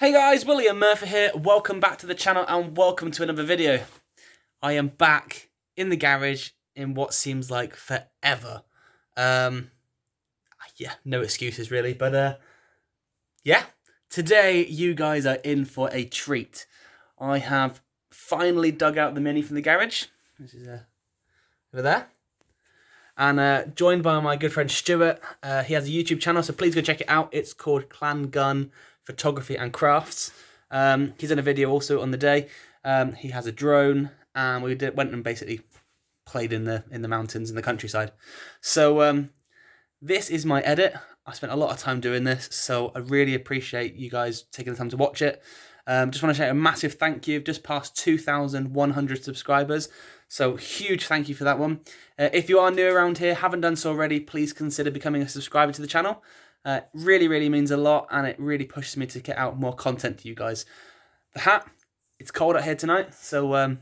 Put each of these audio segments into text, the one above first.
Hey guys, Willie and Murfitt here. Welcome back to the channel and welcome to another video. I am back in the garage in what seems like forever. Yeah, no excuses really, but yeah. Today you guys are in for a treat. I have finally dug out the Mini from the garage. This is over there. And joined by my good friend Stuart. He has a YouTube channel, so please go check it out. It's called Clan Gun Photography and Crafts. He's in a video also on the day. He has a drone, and we went and basically played in the mountains in the countryside. So this is my edit. I spent a lot of time doing this, so I really appreciate you guys taking the time to watch it. Just want to say a massive thank you. Just passed 2,100 subscribers, so huge thank you for that one. If you are new around here, haven't done so already, please consider becoming a subscriber to the channel. Really, really means a lot, and it really pushes me to get out more content to you guys. The hat, it's cold out here tonight, so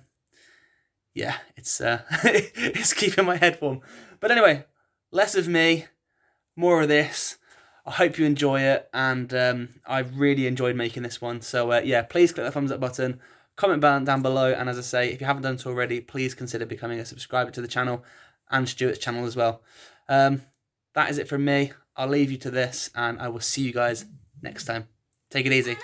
yeah, it's it's keeping my head warm. But anyway, less of me, more of this. I hope you enjoy it, and I really enjoyed making this one. So yeah, please click the thumbs up button, comment down below, and as I say, if you haven't done so already, please consider becoming a subscriber to the channel and Stuart's channel as well. That is it from me. I'll leave you to this, and I will see you guys next time. Take it easy.